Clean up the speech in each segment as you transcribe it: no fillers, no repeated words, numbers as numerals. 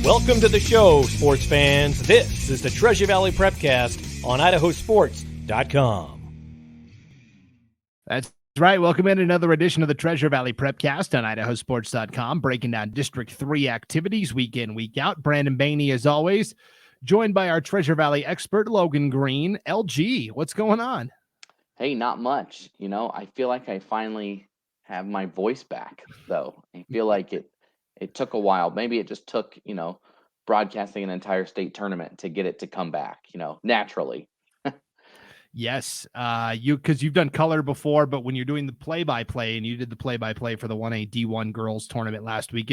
Welcome to the show, sports fans. This is the Treasure Valley Prepcast on IdahoSports.com. That's right. Welcome in another edition of the Treasure Valley Prepcast on IdahoSports.com, breaking down District 3 activities week in, week out. Brandon Baney, as always, joined by our Treasure Valley expert, Logan Green. LG, what's going on? Hey, not much. I feel like I finally have my voice back, though. I feel like it took a while. Maybe it just took, broadcasting an entire state tournament to get it to come back, naturally. Yes, because you've done color before, but when you're doing the play-by-play, and you did the play-by-play for the 1A D1 girls tournament last week,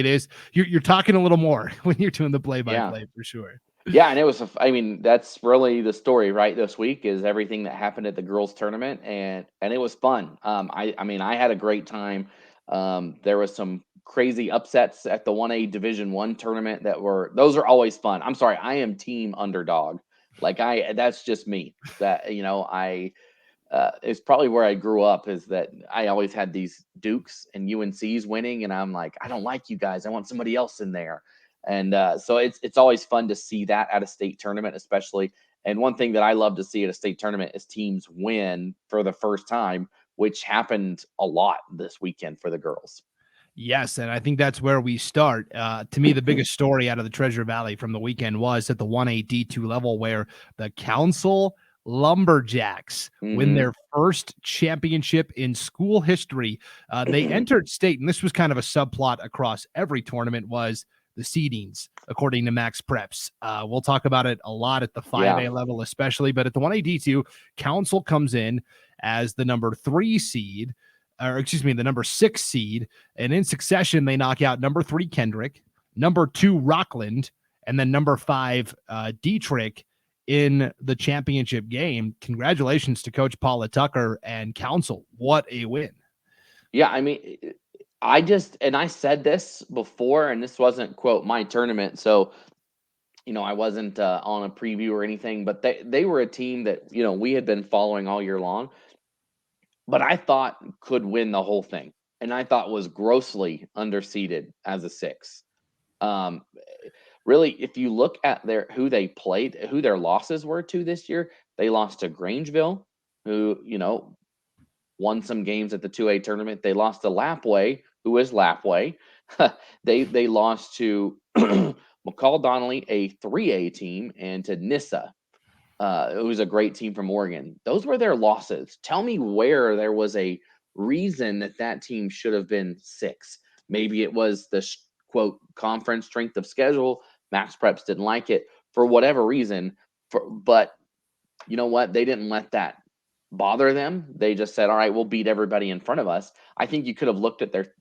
you're talking a little more when you're doing the play-by-play for sure. Yeah, and it was, that's really the story, right? This week is everything that happened at the girls tournament, and it was fun. I had a great time. There was some crazy upsets at the 1A Division 1 tournament those are always fun. I'm sorry, I am team underdog. That's just me. That, it's probably where I grew up, is that I always had these Dukes and UNCs winning, and I'm like, I don't like you guys. I want somebody else in there. And so it's always fun to see that at a state tournament, especially. And one thing that I love to see at a state tournament is teams win for the first time, which happened a lot this weekend for the girls. Yes, and I think that's where we start. To me, the biggest story out of the Treasure Valley from the weekend was at the 1A D2 level, where the Council Lumberjacks win their first championship in school history. They entered state, and this was kind of a subplot across every tournament, was the seedings, according to Max Preps. We'll talk about it a lot at the 5A level, especially, but at the 1A D2, Council comes in as the number 3 seed, the number 6 seed, and in succession, they knock out number 3 Kendrick, number 2 Rockland, and then number 5 Dietrich in the championship game. Congratulations to Coach Paula Tucker and Council. What a win. Yeah, I said this before, and this wasn't, quote, my tournament, so, I wasn't on a preview or anything, but they were a team that, we had been following all year long, but I thought could win the whole thing, and I thought was grossly underseeded as a 6. Really, if you look at who they played, who their losses were to this year, they lost to Grangeville, who, won some games at the 2A tournament. They lost to Lapway, who is Lapway. They lost to McCall Donnelly, a 3A team, and to Nissa, who's a great team from Oregon. Those were their losses. Tell me where there was a reason that team should have been 6. Maybe it was the quote conference strength of schedule. Max Preps didn't like it for whatever reason. But you know what? They didn't let that bother them. They just said, all right, we'll beat everybody in front of us. I think you could have looked at their,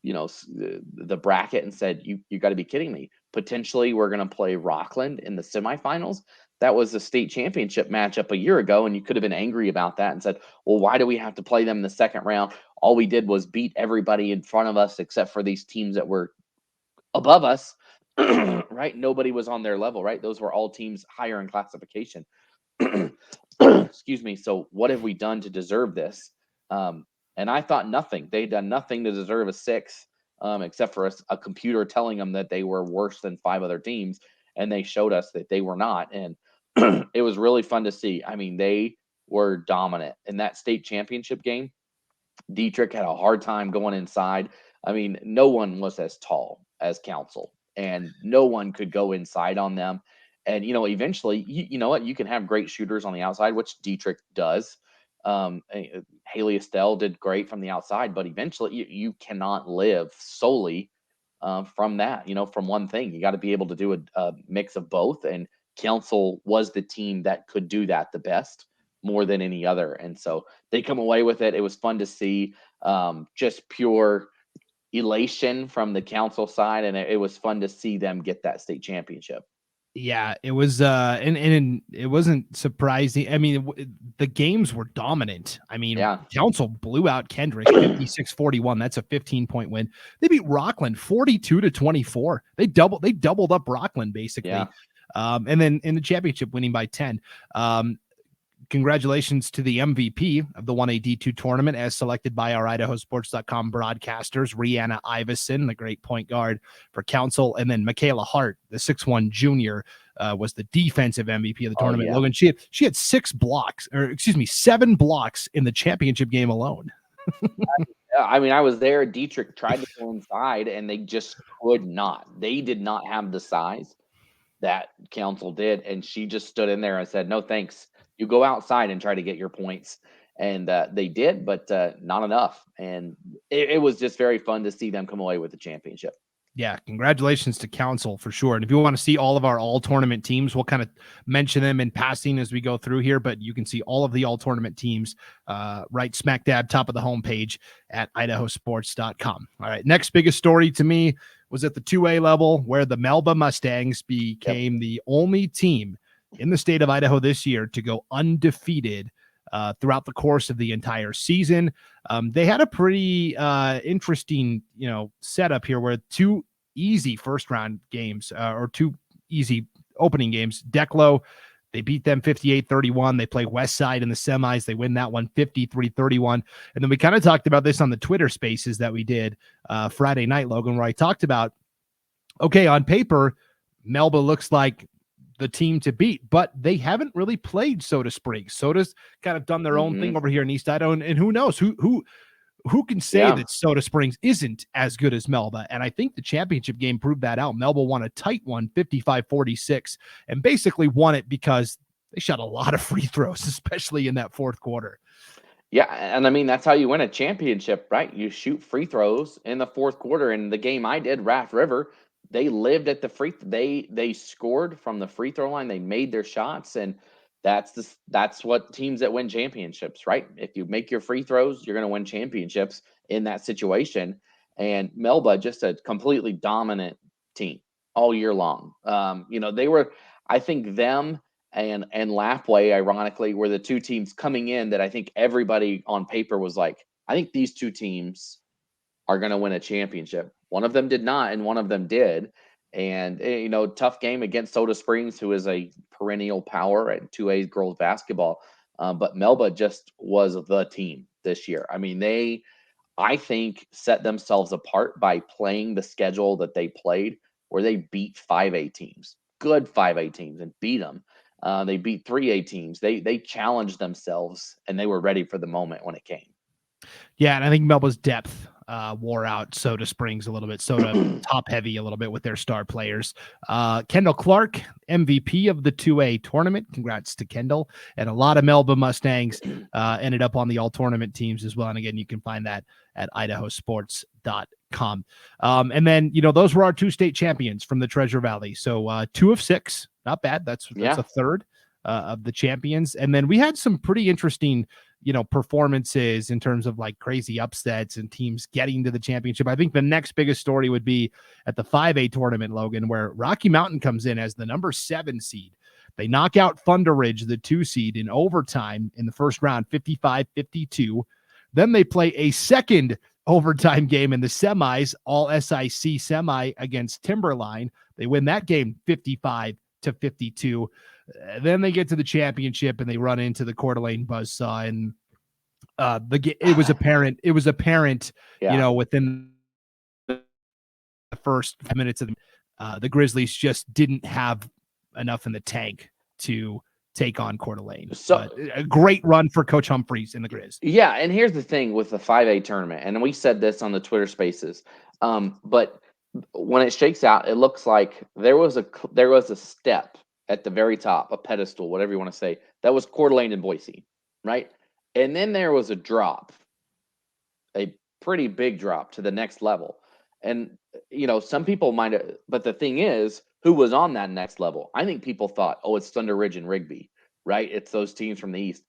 the bracket and said, you got to be kidding me. Potentially, we're going to play Rockland in the semifinals. That was the state championship matchup a year ago, and you could have been angry about that and said, well, why do we have to play them in the second round? All we did was beat everybody in front of us except for these teams that were above us, right? Nobody was on their level, right? Those were all teams higher in classification. Excuse me. So what have we done to deserve this? And I thought nothing. They'd done nothing to deserve a 6, except for a computer telling them that they were worse than 5 other teams. And they showed us that they were not. And it was really fun to see. They were dominant in that state championship game. Dietrich had a hard time going inside. No one was as tall as Council, and no one could go inside on them. And, eventually, you know what? You can have great shooters on the outside, which Dietrich does. Haley Estelle did great from the outside, but eventually you cannot live solely from that, from one thing. You got to be able to do a mix of both. And Council was the team that could do that the best, more than any other. And so they come away with it. It was fun to see, just pure elation from the Council side. And it was fun to see them get that state championship. Yeah, it was, and it wasn't surprising. The games were dominant. Council blew out Kendrick 56-41. That's a 15-point win. They beat Rockland 42-24. They doubled up Rockland basically. Yeah. And then in the championship, winning by 10. congratulations to the MVP of the 1A D2 tournament as selected by our IdahoSports.com broadcasters, Rihanna Iverson, the great point guard for Council, and then Michaela Hart, the 6'1 junior, was the defensive MVP of the tournament. Yeah. Logan, she had 7 blocks in the championship game alone. I mean, I was there. Dietrich tried to go inside, and they just could not. They did not have the size that Council did, and she just stood in there and said, "No, thanks. You go outside and try to get your points." And they did, but not enough. And it was just very fun to see them come away with the championship. Yeah, congratulations to Council for sure. And if you want to see all of our all-tournament teams, we'll kind of mention them in passing as we go through here, but you can see all of the all-tournament teams right smack dab top of the homepage at IdahoSports.com. All right, next biggest story to me was at the 2A level where the Melba Mustangs became the only team in the state of Idaho this year to go undefeated throughout the course of the entire season. They had a pretty interesting, setup here where 2 easy first round games or 2 easy opening games. Declo, they beat them 58-31. They play West Side in the semis. They win that one 53-31. And then we kind of talked about this on the Twitter spaces that we did Friday night, Logan, where I talked about, okay, on paper, Melba looks like the team to beat, but they haven't really played Soda Springs. Soda's kind of done their own thing over here in East Idaho, and who knows who can say that Soda Springs isn't as good as Melba? And I think the championship game proved that out. Melba won a tight one, 55-46, and basically won it because they shot a lot of free throws, especially in that fourth quarter. Yeah, and I mean, that's how you win a championship, right? You shoot free throws in the fourth quarter. In the game I did, Raft River, they lived at the they scored from the free throw line. They made their shots, and that's what teams that win championships, right? If you make your free throws, you're going to win championships in that situation. And Melba, just a completely dominant team all year long. They were, I think, them and Lapway, ironically, were the 2 teams coming in that I think everybody on paper was like, I think these 2 teams are going to win a championship. One of them did not, and one of them did. And, tough game against Soda Springs, who is a perennial power at 2A girls basketball. But Melba just was the team this year. I mean, I think, set themselves apart by playing the schedule that they played, where they beat 5A teams, good 5A teams, and beat them. They beat 3A teams. They challenged themselves, and they were ready for the moment when it came. Yeah, and I think Melba's depth wore out Soda Springs a little bit. Soda top heavy a little bit with their star players. Kendall Clark, MVP of the 2A tournament. Congrats to Kendall. And a lot of Melba Mustangs ended up on the all tournament teams as well. And again, you can find that at IdahoSports.com. And then, those were our 2 state champions from the Treasure Valley. So 2 of 6, not bad. That's a third of the champions. And then we had some pretty interesting performances in terms of like crazy upsets and teams getting to the championship. I think the next biggest story would be at the 5A tournament, Logan, where Rocky Mountain comes in as the number 7 seed. They knock out Thunder Ridge, the 2 seed, in overtime in the first round, 55-52. Then they play a second overtime game in the semis, all SIC semi against Timberline. They win that game 55-52. Then they get to the championship and they run into the Coeur d'Alene Buzzsaw, and it was apparent, within the first 5 minutes of the Grizzlies just didn't have enough in the tank to take on Coeur d'Alene. So a great run for Coach Humphreys in the Grizz. Yeah, and here's the thing with the 5A tournament, and we said this on the Twitter Spaces, but when it shakes out, it looks like there was a step at the very top, a pedestal, whatever you want to say, that was Coeur d'Alene and Boise, right? And then there was a drop, a pretty big drop to the next level. And, some people might have, but the thing is, who was on that next level? I think people thought, oh, it's Thunder Ridge and Rigby, right? It's those teams from the East.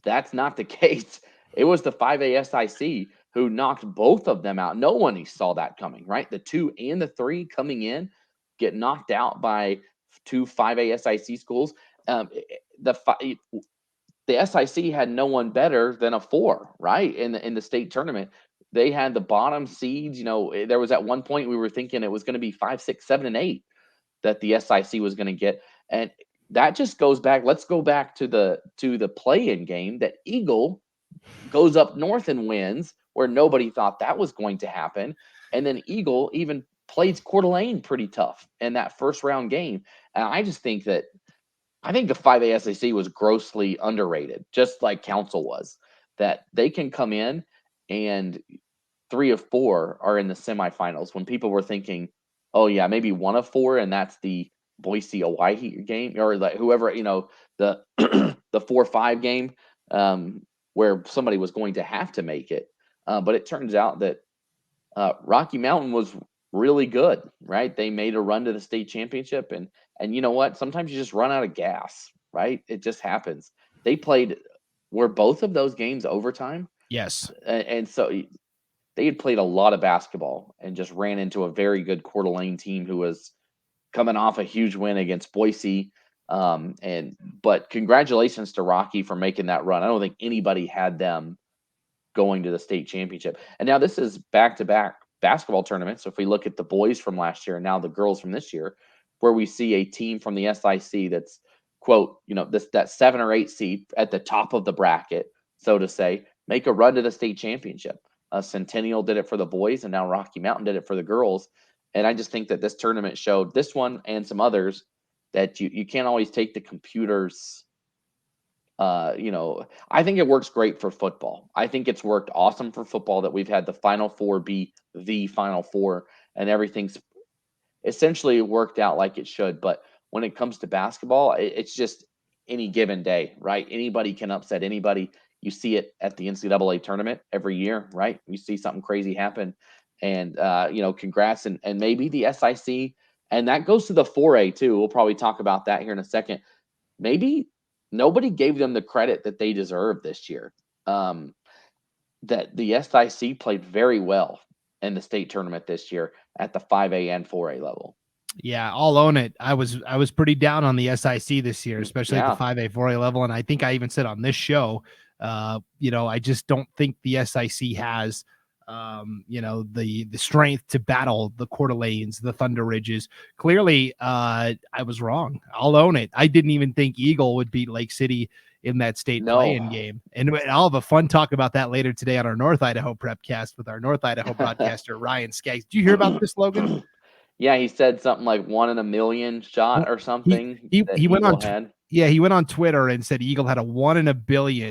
That's not the case. It was the 5A SIC who knocked both of them out. No one saw that coming, right? The 2 and the 3 coming in get knocked out by 2 5A SIC schools. The SIC had no one better than a 4, right? In the state tournament, they had the bottom seeds. There was at one point we were thinking it was going to be 5, 6, 7, and 8 that the SIC was going to get, and that just goes back. Let's go back to the play-in game that Eagle goes up north and wins, where nobody thought that was going to happen. And then Eagle even played Coeur d'Alene pretty tough in that first round game. And I just think that I think the 5A SAC was grossly underrated, just like Council was, that they can come in and 3 of 4 are in the semifinals when people were thinking, oh yeah, maybe 1 of 4, and that's the Boise Hawaii game, or like whoever, the the 4-5 game, where somebody was going to have to make it. But it turns out that Rocky Mountain was really good, right? They made a run to the state championship, and you know what? Sometimes you just run out of gas, right? It just happens. They played were both of those games overtime. Yes. And so they had played a lot of basketball and just ran into a very good Coeur d'Alene team who was coming off a huge win against Boise. But congratulations to Rocky for making that run. I don't think anybody had them going to the state championship. And now this is back-to-back basketball tournaments. So if we look at the boys from last year and now the girls from this year, where we see a team from the SIC that's, quote, that 7 or 8 seed at the top of the bracket, so to say, make a run to the state championship. Centennial did it for the boys, and now Rocky Mountain did it for the girls. And I just think that this tournament showed, this one and some others, that you can't always take the computers. I think it works great for football. I think it's worked awesome for football that we've had the Final Four be the Final Four, and everything's essentially worked out like it should. But when it comes to basketball, it's just any given day, right? Anybody can upset anybody. You see it at the NCAA tournament every year, right? You see something crazy happen, and congrats, and maybe the SIC, and that goes to the 4A too. We'll probably talk about that here in a second. Maybe nobody gave them the credit that they deserve this year. That the SIC played very well in the state tournament this year at the 5A and 4A level. Yeah, I'll own it. I was pretty down on the SIC this year, especially at the 5A, 4A level. And I think I even said on this show, I just don't think the SIC has, the strength to battle the Coeur d'Alenes, the Thunder Ridges. Clearly, I was wrong. I'll own it. I didn't even think Eagle would beat Lake City in that state play-in game. And I'll have a fun talk about that later today on our North Idaho Prepcast with our North Idaho broadcaster, Ryan Skaggs. Did you hear about this, Logan? Yeah, he said something like 1 in a million shot or something. He went on. He went on Twitter and said Eagle had a 1 in a billion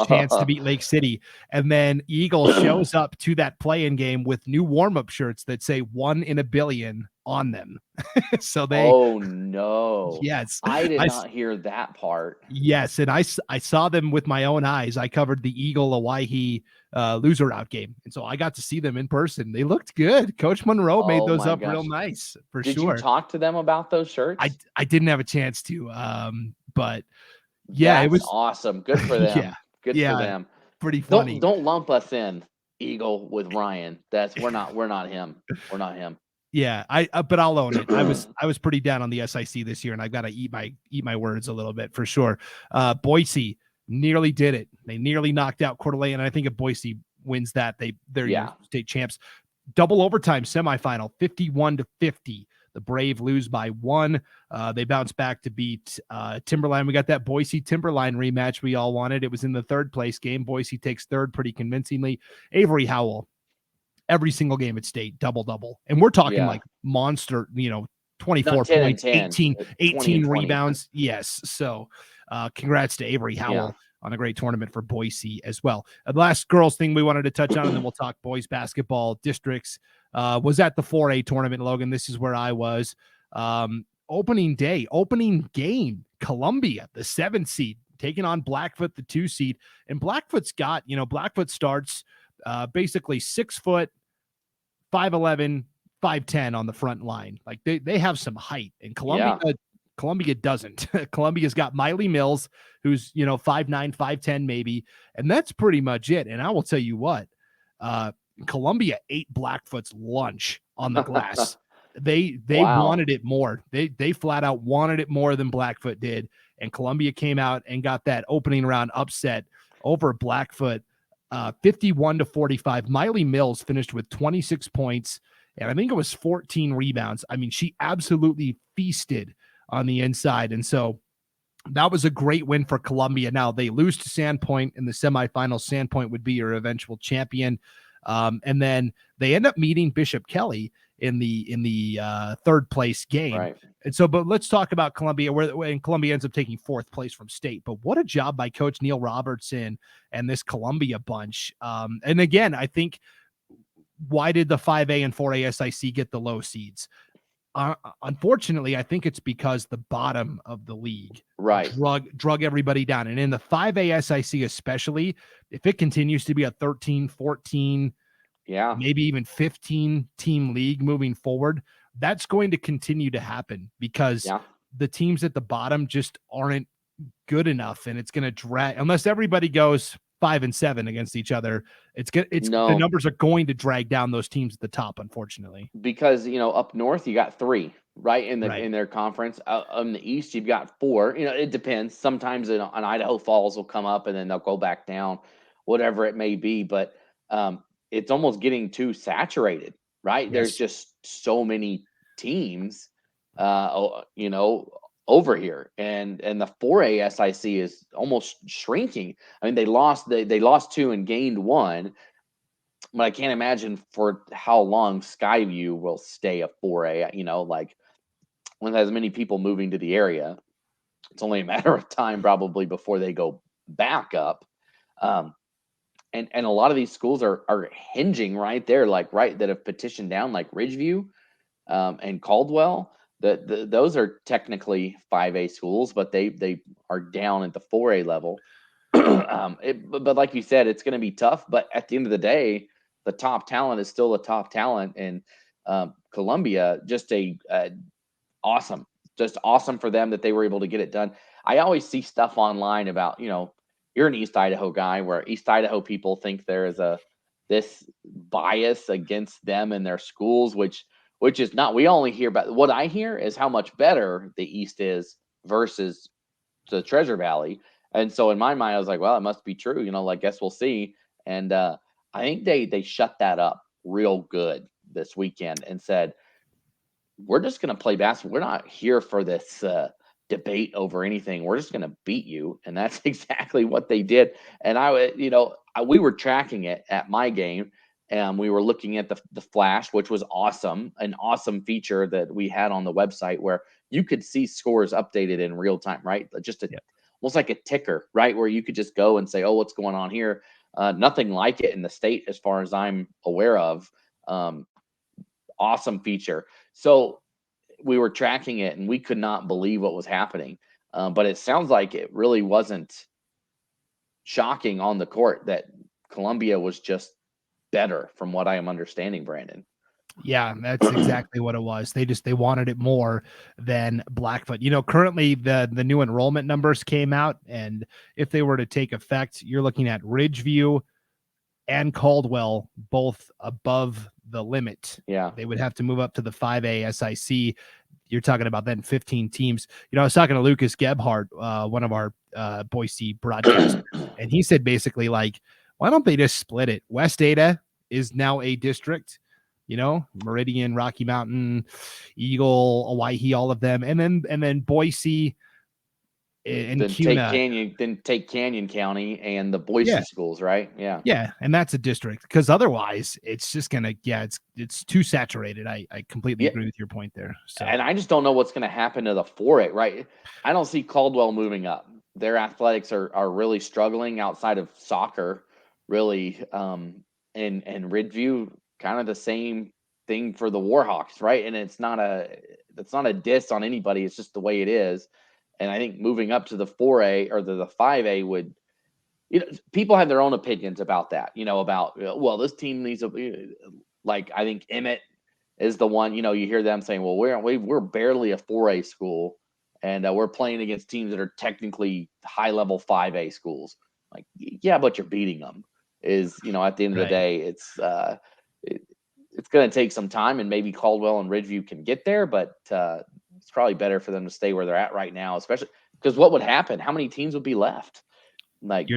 chance to beat Lake City, and then Eagle shows up to that play-in game with new warm-up shirts that say 1 in a billion on them. So they. Oh no! Yes, I did not hear that part. Yes, and I saw them with my own eyes. I covered the Eagle Hawaii loser out game, and so I got to see them in person. They looked good. Coach Monroe made those up real nice for sure. Did you talk to them about those shirts? I didn't have a chance to, but yeah, That's it was awesome. Good for them. Yeah, good for them. Pretty funny. Don't lump us in, Eagle, with Ryan. We're not him. We're not him. Yeah, but I'll own it. I was pretty down on the SIC this year, and I've got to eat my words a little bit for sure. Boise nearly did it. They nearly knocked out Coeur d'Alene, and I think if Boise wins that, they're state champs. Double overtime semifinal, 51-50. The Brave lose by 1. They bounce back to beat Timberline. We got that Boise Timberline rematch we all wanted. It was in the 3rd place game. Boise takes 3rd pretty convincingly. Avery Howell, every single game at state, double. And we're talking like monster, 24 points, 18 rebounds. Yes. So congrats to Avery Howell on a great tournament for Boise as well. The last girls thing we wanted to touch on, and then we'll talk boys basketball districts, was at the 4A tournament, Logan. This is where I was. Opening game, Columbia, the 7th seed, taking on Blackfoot, the 2 seed. And Blackfoot's got, Blackfoot starts basically 6 foot, 5'11", 5'10" on the front line. Like they have some height, and Columbia doesn't. Columbia's got Miley Mills, who's 5'9", 5'10" maybe, and that's pretty much it. And I will tell you what, Columbia ate Blackfoot's lunch on the glass. They wanted it more. They flat out wanted it more than Blackfoot did, and Columbia came out and got that opening round upset over Blackfoot. 51-45. Miley Mills finished with 26 points, and I think it was 14 rebounds. I mean, she absolutely feasted on the inside. And so That was a great win for Columbia. Now they lose to Sandpoint in the semifinals. Sandpoint would be your eventual champion. And then they end up meeting Bishop Kelly in the third place game. Right. And so, but let's talk about Columbia, and Columbia ends up taking fourth place from state. But what a job by Coach Neil Robertson and this Columbia bunch. And again, I think, why did the 5A and 4A SIC get the low seeds? Unfortunately, I think it's because the bottom of the league drug everybody down. And in the 5A SIC especially, if it continues to be a 13, 14, maybe even 15 team league moving forward, that's going to continue to happen because the teams at the bottom just aren't good enough, and it's going to drag unless everybody goes 5-7 against each other. The numbers are going to drag down those teams at the top, unfortunately. Because up north you got 3 in their conference. On the east you've got 4. It depends. Sometimes an Idaho Falls will come up and then they'll go back down, whatever it may be. But it's almost getting too saturated, right? Yes. There's just so many teams, over here, and the 4A SIC is almost shrinking. I mean, they lost 2 and gained 1, but I can't imagine for how long Skyview will stay a 4A. Like when there's as many people moving to the area, it's only a matter of time probably before they go back up. And a lot of these schools are hinging right there, that have petitioned down, like Ridgeview and Caldwell. Those are technically 5A schools, but they are down at the 4A level. But like you said, it's going to be tough. But at the end of the day, the top talent is still the top talent, and Columbia just awesome for them that they were able to get it done. I always see stuff online about you're an East Idaho guy, where East Idaho people think there is this bias against them and their schools, which is not. We only hear about what I hear is how much better the East is versus the Treasure Valley. And so in my mind, I was like, well, it must be true. I guess we'll see. And I think they shut that up real good this weekend and said, we're just going to play basketball. We're not here for this debate over anything. We're just going to beat you. And that's exactly what they did. And we were tracking it at my game. And we were looking at the flash, which was awesome, an awesome feature that we had on the website where you could see scores updated in real time, right? Just almost like a ticker, right? Where you could just go and say, oh, what's going on here? Nothing like it in the state as far as I'm aware of. Awesome feature. So we were tracking it and we could not believe what was happening. But it sounds like it really wasn't shocking on the court that Columbia was just better, from what I am understanding, Brandon. Yeah, that's exactly what it was. They wanted it more than Blackfoot. Currently the new enrollment numbers came out, and if they were to take effect, you're looking at Ridgeview and Caldwell both above the limit. Yeah. They would have to move up to the 5A SIC. You're talking about then 15 teams. I was talking to Lucas Gebhardt, one of our Boise broadcasters, and he said basically, like, why don't they just split it? West Ada is now a district, Meridian, Rocky Mountain, Eagle, Owyhee, all of them. And then Boise and then take Canyon County and the Boise schools, right? Yeah. Yeah. And that's a district, because otherwise it's just going to, it's too saturated. I completely agree with your point there. So. And I just don't know what's going to happen to the 4A, right? I don't see Caldwell moving up. Their athletics are really struggling outside of soccer. Really, and Ridgeview, kind of the same thing for the Warhawks, right? And it's not a diss on anybody. It's just the way it is. And I think moving up to the 4A or the 5A would, people have their own opinions about that. Well, this team needs I think Emmett is the one. You hear them saying, well, we're barely a 4A school, and we're playing against teams that are technically high level 5A schools. Like, yeah, but you're beating them. At the end of the day, it's going to take some time, and maybe Caldwell and Ridgeview can get there, but it's probably better for them to stay where they're at right now, especially because what would happen? How many teams would be left? Like,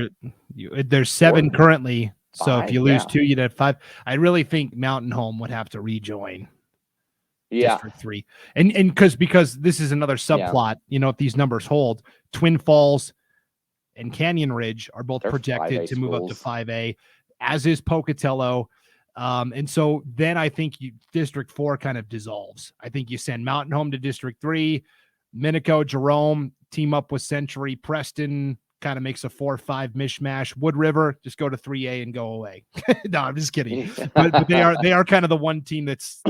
there's 7 currently. 5, so if you lose 2, you'd have 5. I really think Mountain Home would have to rejoin. District 3. And because this is another subplot, if these numbers hold, Twin Falls and Canyon Ridge are both projected to move up to 5A, as is Pocatello. And so then I think District 4 kind of dissolves. I think you send Mountain Home to District 3, Minico, Jerome, team up with Century, Preston kind of makes a 4-5 mishmash. Wood River, just go to 3A and go away. No, I'm just kidding. But they are kind of the one team that's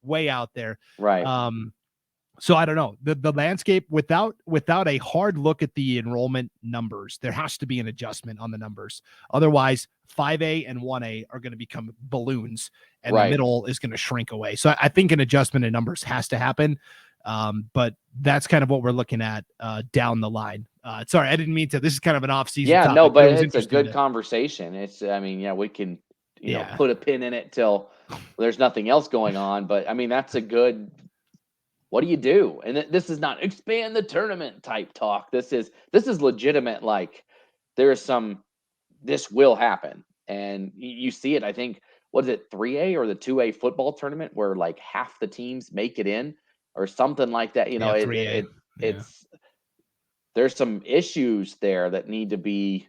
way out there. Right. So I don't know. The landscape without a hard look at the enrollment numbers, there has to be an adjustment on the numbers. Otherwise, 5A and 1A are going to become balloons, and the middle is going to shrink away. So I think an adjustment in numbers has to happen. But that's kind of what we're looking at down the line. Sorry, I didn't mean to. This is kind of an off-season topic. No, but it's a good conversation. It's, we can, put a pin in it till there's nothing else going on. But I mean, that's a good. What do you do? And this is not expand the tournament type talk. This is legitimate. Like this will happen, and you see it. I think what is it, 3A or the 2A football tournament where like half the teams make it in or something like that. It's there's some issues there that need to be,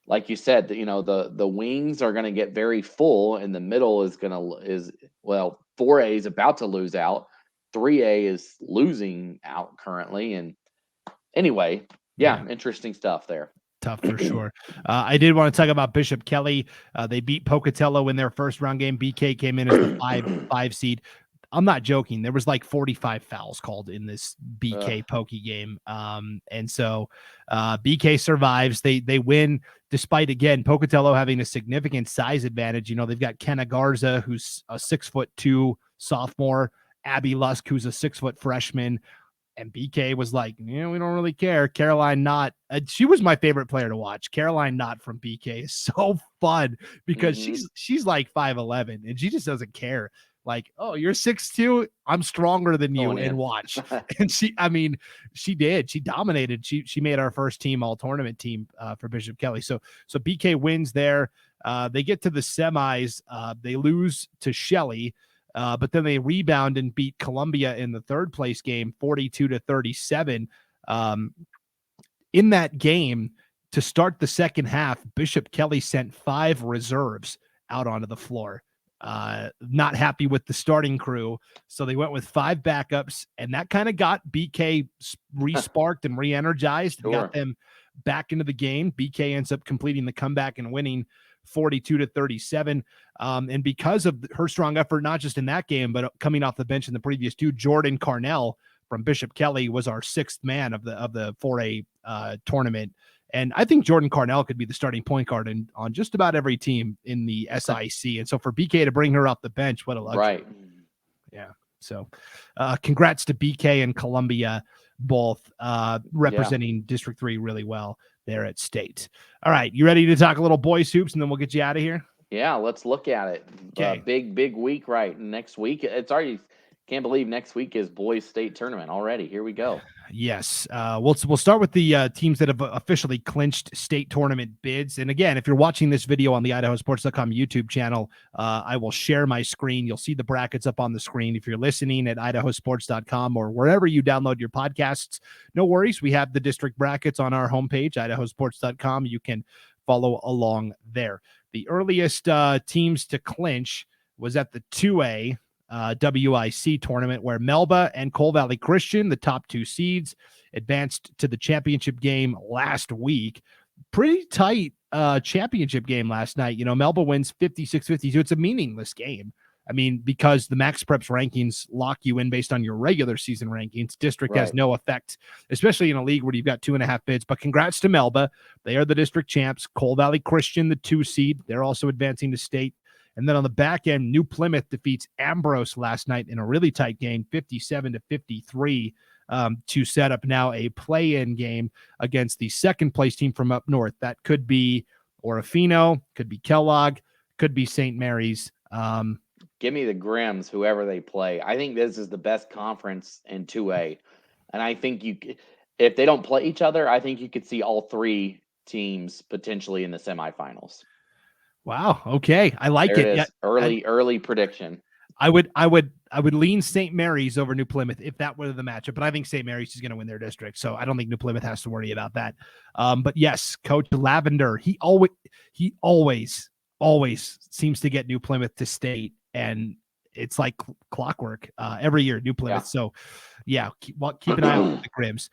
like you said, the wings are going to get very full, and the middle is 4A is about to lose out. 3A is losing out currently. And anyway, interesting stuff there. Tough for sure. I did want to talk about Bishop Kelly. They beat Pocatello in their first round game. BK came in as the 5 seed. I'm not joking. There was like 45 fouls called in this BK Pokey game. And so BK survives. They win despite, again, Pocatello having a significant size advantage. They've got Kenna Garza, who's a 6'2" sophomore, Abby Lusk, who's a 6' freshman, and BK was like, we don't really care. Caroline Knott, she was my favorite player to watch. Caroline Knott from BK is so fun because she's like 5'11", and she just doesn't care. Like, oh, you're 6'2", I'm stronger than you, and watch. And she did. She dominated. She made our first team all tournament team for Bishop Kelly. So BK wins there. They get to the semis. They lose to Shelley. But then they rebound and beat Columbia in the third place game, 42-37. In that game, to start the second half, Bishop Kelly sent 5 reserves out onto the floor. Not happy with the starting crew, so they went with 5 backups, and that kind of got BK re-sparked and re-energized, and got them back into the game. BK ends up completing the comeback and winning 42-37. And because of her strong effort, not just in that game, but coming off the bench in the previous 2, Jordan Carnell from Bishop Kelly was our 6th man of the 4A tournament. And I think Jordan Carnell could be the starting point guard on just about every team in the SIC. And so for BK to bring her off the bench, what a luxury. Right. Yeah. So congrats to BK and Columbia, both representing District 3 really well there at State. All right. You ready to talk a little boys hoops, and then we'll get you out of here? Yeah, let's look at it. Okay. Big week next week. It's already, can't believe next week is boys state tournament already. Here we go. Yes. We'll start with the teams that have officially clinched state tournament bids. And again, if you're watching this video on the IdahoSports.com YouTube channel, I will share my screen. You'll see the brackets up on the screen. If you're listening at IdahoSports.com or wherever you download your podcasts, no worries. We have the district brackets on our homepage, IdahoSports.com. You can follow along there. The earliest teams to clinch was at the 2A WIC tournament, where Melba and Coal Valley Christian, the top 2 seeds, advanced to the championship game last week. Pretty tight championship game last night. Melba wins 56-52. It's a meaningless game. I mean, because the Max Preps rankings lock you in based on your regular season rankings. District has no effect, especially in a league where you've got 2.5 bids. But congrats to Melba. They are the district champs. Coal Valley Christian, the 2 seed. They're also advancing to state. And then on the back end, New Plymouth defeats Ambrose last night in a really tight game, 57-53, to set up now a play-in game against the second place team from up north. That could be Orofino, could be Kellogg, could be St. Mary's. Give me the Grims, whoever they play. I think this is the best conference in 2A. And I think if they don't play each other, I think you could see all 3 teams potentially in the semifinals. Wow. Okay. I like it. Yeah, early prediction. I would lean St. Mary's over New Plymouth if that were the matchup, but I think St. Mary's is going to win their district, so I don't think New Plymouth has to worry about that. But yes, Coach Lavender, he always seems to get New Plymouth to state, and it's like clockwork every year, New Plymouth. Yeah. So yeah, keep an eye on the Grims.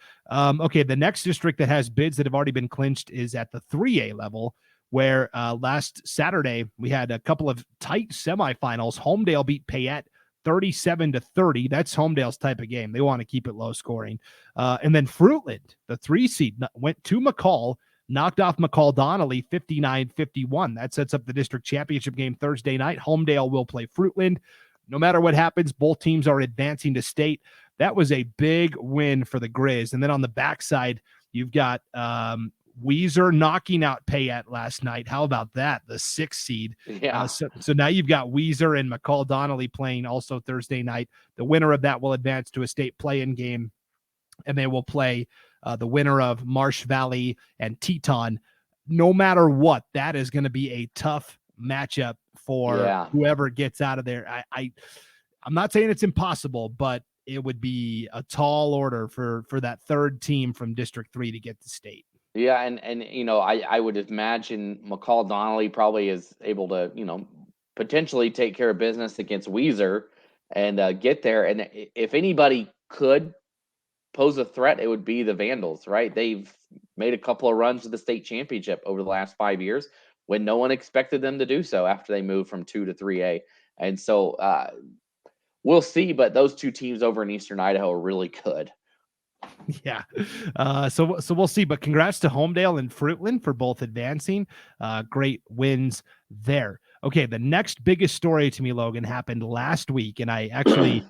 Okay, the next district that has bids that have already been clinched is at the 3A level, where last Saturday we had a couple of tight semifinals. Homedale beat Payette 37-30. That's Homedale's type of game. They want to keep it low scoring. And then Fruitland, the 3 seed, went to McCall, knocked off McCall Donnelly 59-51. That sets up the district championship game Thursday night. Homedale will play Fruitland. No matter what happens, both teams are advancing to state. That was a big win for the Grizz. And then on the backside, you've got Weiser knocking out Payette last night. How about that? The 6th seed. Yeah. So now you've got Weiser and McCall Donnelly playing also Thursday night. The winner of that will advance to a state play-in game, and they will play the winner of Marsh Valley and Teton. No matter what, that is going to be a tough matchup for whoever gets out of there. I'm not saying it's impossible, but it would be a tall order for that third team from District 3 to get to state. Yeah, and you know, I would imagine McCall Donnelly probably is able to, you know, potentially take care of business against Weiser and get there. And if anybody could pose a threat, it would be the Vandals, right? They've made a couple of runs to the state championship over the last 5 years when no one expected them to do so after they moved from 2 to 3A. And so we'll see, but those two teams over in Eastern Idaho are really good. Yeah. So we'll see, but congrats to Homedale and Fruitland for both advancing. Great wins there. Okay. The next biggest story to me, Logan, happened last week. And I actually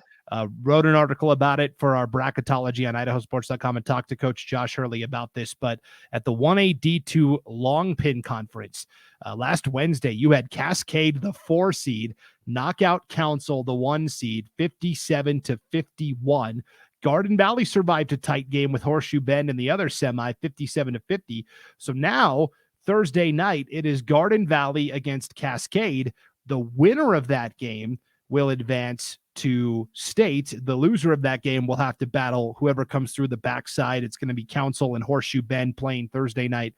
wrote an article about it for our bracketology on IdahoSports.com and talked to Coach Josh Hurley about this. But at the 1A D2 Long Pin Conference last Wednesday, you had Cascade, the 4 seed, knock out Council, the 1 seed, 57-51. Garden Valley survived a tight game with Horseshoe Bend in the other semi, 57-50. So now, Thursday night, it is Garden Valley against Cascade. The winner of that game will advance to state. The loser of that game will have to battle whoever comes through the backside. It's going to be Council and Horseshoe Bend playing Thursday night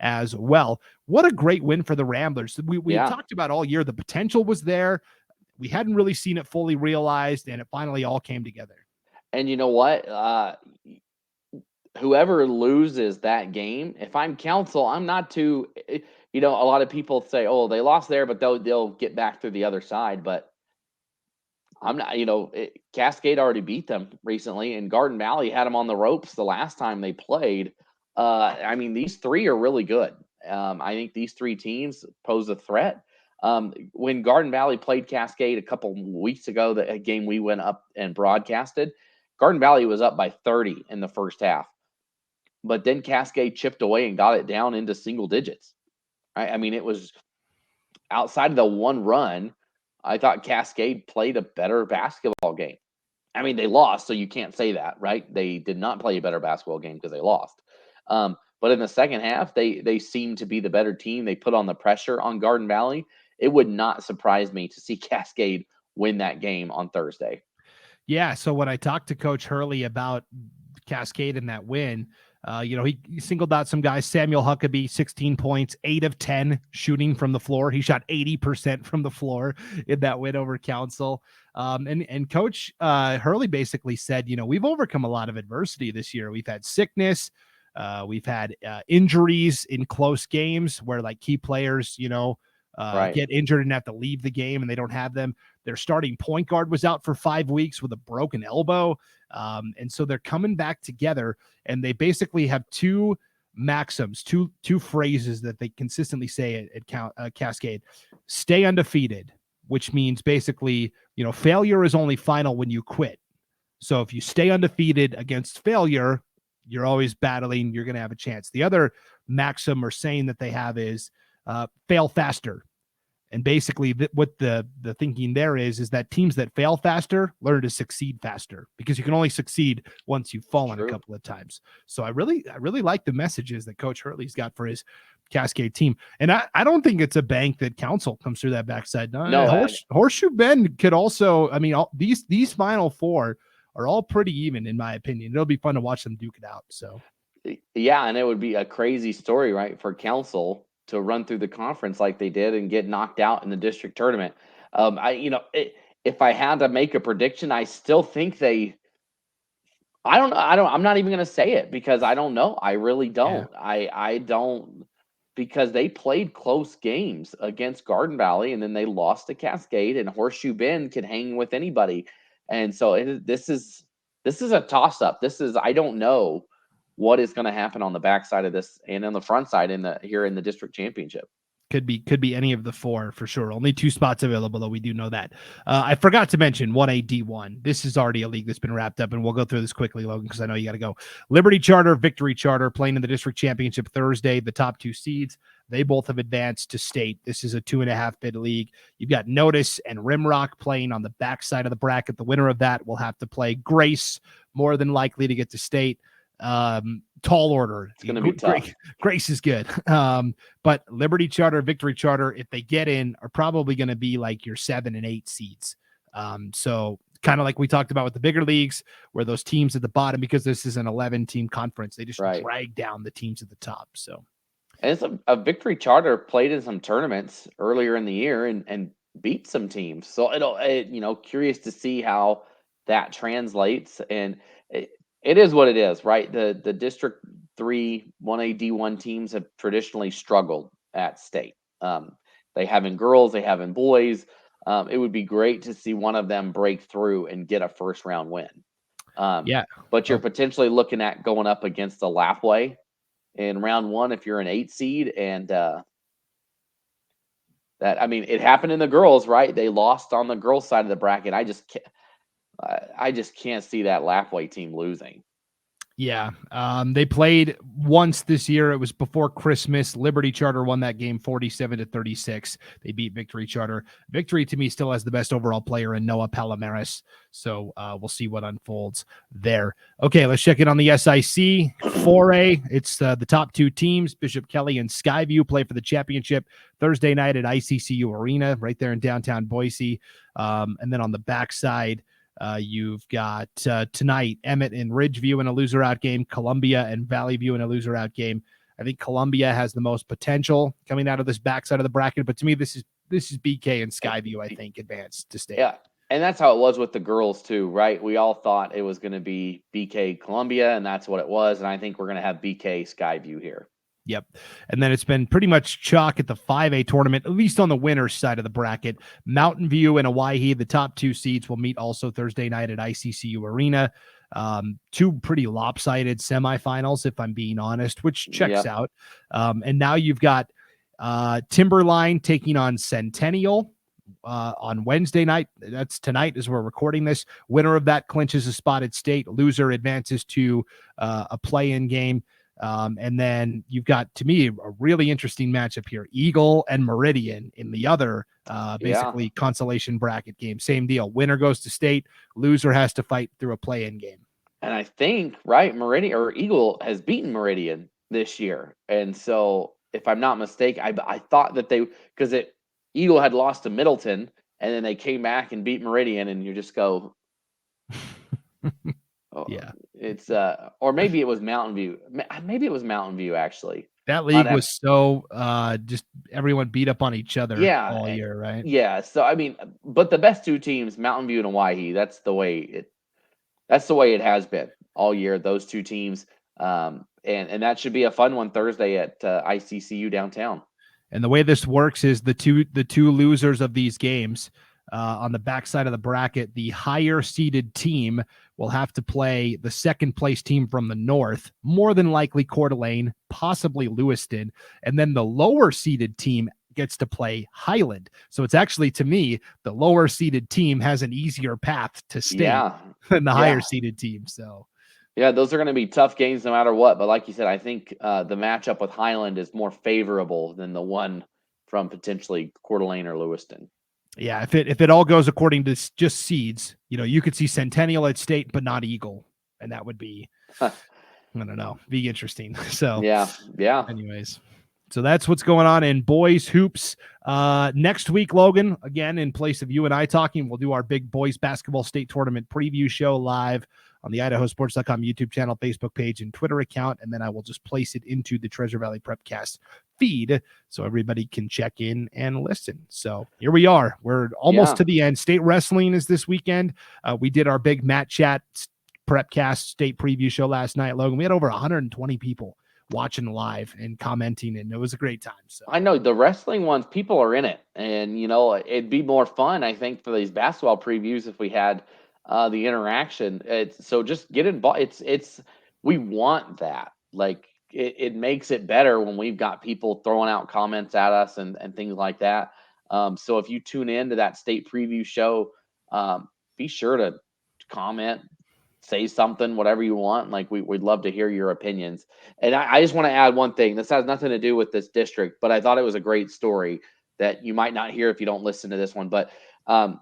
as well. What a great win for the Ramblers. We talked about all year. The potential was there. We hadn't really seen it fully realized, and it finally all came together. And you know what? Whoever loses that game, if I'm Council, I'm not too, you know, a lot of people say, oh, they lost there, but they'll get back through the other side. But I'm not, you know, Cascade already beat them recently, and Garden Valley had them on the ropes the last time they played. I mean, these three are really good. I think these 3 teams pose a threat. When Garden Valley played Cascade a couple weeks ago, the game we went up and broadcasted, Garden Valley was up by 30 in the first half. But then Cascade chipped away and got it down into single digits. I mean, it was outside of the one run. I thought Cascade played a better basketball game. I mean, they lost, so you can't say that, right? They did not play a better basketball game because they lost. But in the second half, they seemed to be the better team. They put on the pressure on Garden Valley. It would not surprise me to see Cascade win that game on Thursday. Yeah, so when I talked to Coach Hurley about Cascade and that win, you know, he singled out some guys. Samuel Huckabee, 16 points, 8 of 10 shooting from the floor. He shot 80% from the floor in that win over Council. And Coach Hurley basically said, you know, we've overcome a lot of adversity this year. We've had sickness. We've had injuries in close games where like key players, you know, get injured and have to leave the game and they don't have them. Their starting point guard was out for 5 weeks with a broken elbow. And so they're coming back together, and they basically have 2 maxims, two phrases that they consistently say at Cascade. Stay undefeated, which means basically, you know, failure is only final when you quit. So if you stay undefeated against failure, you're always battling, you're going to have a chance. The other maxim or saying that they have is fail faster. And basically what the thinking there is that teams that fail faster learn to succeed faster, because you can only succeed once you've fallen a couple of times. So I really like the messages that Coach Hurley's got for his Cascade team. And I don't think it's a bank that Council comes through that backside. No, Horseshoe Bend could also, I mean, these Final Four are all pretty even, in my opinion. It'll be fun to watch them duke it out. So, yeah, and it would be a crazy story, right, for Council to run through the conference like they did and get knocked out in the district tournament. If I had to make a prediction, I still think they. I don't know. I'm not even going to say it because I don't know. I really don't. Yeah. I don't, because they played close games against Garden Valley and then they lost to Cascade, and Horseshoe Bend can hang with anybody. And so this is a toss up. I don't know what is going to happen on the backside of this and on the front side here in the district championship. Could be any of the four for sure. Only 2 spots available, though. We do know that. I forgot to mention 1A D1. This is already a league that's been wrapped up, and we'll go through this quickly, Logan, because I know you got to go. Liberty Charter, Victory Charter playing in the district championship Thursday. The top 2 seeds, they both have advanced to state. This is a 2.5 bid league. You've got Notice and Rimrock playing on the backside of the bracket. The winner of that will have to play Grace, more than likely to get to state. Tall order. It's going to be tough. Grace is good. But Liberty Charter, Victory Charter, if they get in, are probably going to be like your 7 and 8 seeds. So kind of like we talked about with the bigger leagues, where those teams at the bottom, because this is an 11-team conference, they just drag down the teams at the top. So, and it's a Victory Charter played in some tournaments earlier in the year and beat some teams. So curious to see how that translates. And it is what it is, right? The District 3 1A D1 teams have traditionally struggled at state. They have in girls, they have in boys. It would be great to see one of them break through and get a first round win. But you're potentially looking at going up against the Lapway in round 1 if you're an 8 seed. And it happened in the girls, right? They lost on the girls' side of the bracket. I just can't see that Lapway team losing. Yeah. They played once this year. It was before Christmas. Liberty Charter won that game 47-36. They beat Victory Charter. Victory, to me, still has the best overall player in Noah Palomares. So we'll see what unfolds there. Okay, let's check in on the SIC 4A. It's the top 2 teams. Bishop Kelly and Skyview play for the championship Thursday night at ICCU Arena right there in downtown Boise. And then on the backside, you've got tonight Emmett and Ridgeview in a loser out game, Columbia and Valley View in a loser out game. I think Columbia has the most potential coming out of this backside of the bracket, but to me, this is BK and Skyview, I think, advanced to state. Yeah, and that's how it was with the girls too, right? We all thought it was going to be BK Columbia, and that's what it was. And I think we're going to have BK Skyview here. Yep. And then it's been pretty much chalk at the 5A tournament, at least on the winner's side of the bracket. Mountain View and Owyhee, the top 2 seeds, will meet also Thursday night at ICCU Arena. 2 pretty lopsided semifinals, if I'm being honest, which checks out. And now you've got Timberline taking on Centennial on Wednesday night. That's tonight as we're recording this. Winner of that clinches a spot at state. Loser advances to a play-in game. And then you've got, to me, a really interesting matchup here. Eagle and Meridian in the other basically consolation bracket game. Same deal. Winner goes to state. Loser has to fight through a play-in game. And I think, right, Meridian or Eagle has beaten Meridian this year. And so, if I'm not mistaken, I thought that Eagle had lost to Middleton, and then they came back and beat Meridian, and you just go, yeah. It's or maybe it was Mountain View. Maybe it was Mountain View, actually. That league was so just everyone beat up on each other all year, right? Yeah. So but the best 2 teams, Mountain View and Owyhee, that's the way it has been all year. Those 2 teams, and that should be a fun one Thursday at ICCU downtown. And the way this works is the two losers of these games. On the backside of the bracket, the higher seeded team will have to play the second place team from the north, more than likely Coeur d'Alene, possibly Lewiston, and then the lower seeded team gets to play Highland. So it's actually, to me, the lower seeded team has an easier path to state than the higher seeded team. So yeah, those are going to be tough games no matter what. But like you said, I think the matchup with Highland is more favorable than the one from potentially Coeur d'Alene or Lewiston. Yeah, if it all goes according to just seeds, you could see Centennial at state, but not Eagle, and that would be, I don't know, be interesting. So yeah. Anyways, So that's what's going on in boys hoops. Next week, Logan, again, in place of you and I talking, we'll do our big boys basketball state tournament preview show live on the IdahoSports.com YouTube channel, Facebook page, and Twitter account. And then I will just place it into the Treasure Valley Prepcast feed so everybody can check in and listen. So here we are. We're almost to the end. State wrestling is this weekend. We did our big Matt Chat Prepcast state preview show last night, Logan. We had over 120 people watching live and commenting, and it was a great time. So I know the wrestling ones, people are in it, and it'd be more fun, I think, for these basketball previews if we had the interaction. So just get involved. We want that. Like it makes it better when we've got people throwing out comments at us and things like that. So if you tune in to that state preview show, be sure to comment, say something, whatever you want. Like we'd love to hear your opinions. And I just want to add one thing. This has nothing to do with this district, but I thought it was a great story that you might not hear if you don't listen to this one. But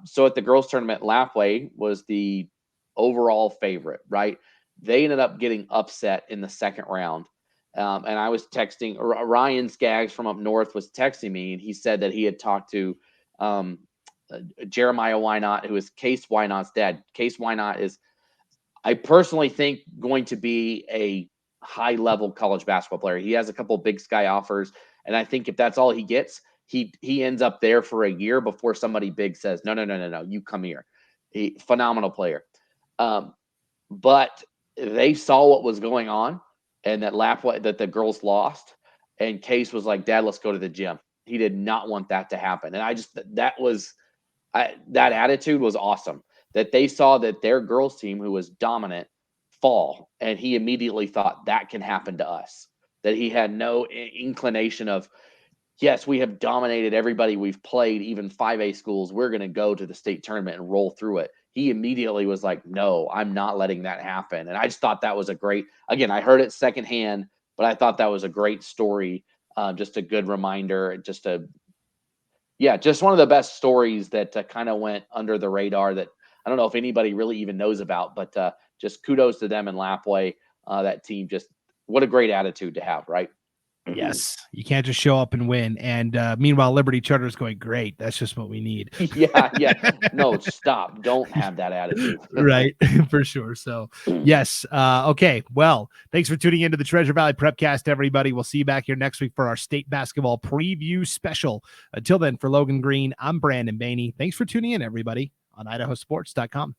so at the girls tournament, Lapway was the overall favorite, right? They ended up getting upset in the second round. And I was texting, Ryan Skaggs from up north was texting me, and he said that he had talked to Jeremiah Wynot, who is Case Wynot's dad. Case Wynot is, I personally think, going to be a high-level college basketball player. He has a couple Big Sky offers, and I think if that's all he gets, he ends up there for a year before somebody big says, no, you come here. Phenomenal player. But they saw what was going on, and that the girls lost, and Case was like, Dad, let's go to the gym. He did not want that to happen. And that attitude was awesome, that they saw that their girls team, who was dominant, fall. And he immediately thought that can happen to us, that he had no inclination of, yes, we have dominated everybody we've played, even 5A schools. We're going to go to the state tournament and roll through it. He immediately was like, no, I'm not letting that happen. And I just thought that was again, I heard it secondhand, but I thought that was a great story. Just a good reminder, just one of the best stories that kind of went under the radar that I don't know if anybody really even knows about, but just kudos to them in Lapway. That team, just what a great attitude to have, right? Yes, you can't just show up and win. And meanwhile, Liberty Charter is going, great. That's just what we need. Yeah. No, stop. Don't have that attitude. Right, for sure. So, yes. Okay. Well, thanks for tuning into the Treasure Valley Prepcast, everybody. We'll see you back here next week for our state basketball preview special. Until then, for Logan Green, I'm Brandon Baney. Thanks for tuning in, everybody, on IdahoSports.com.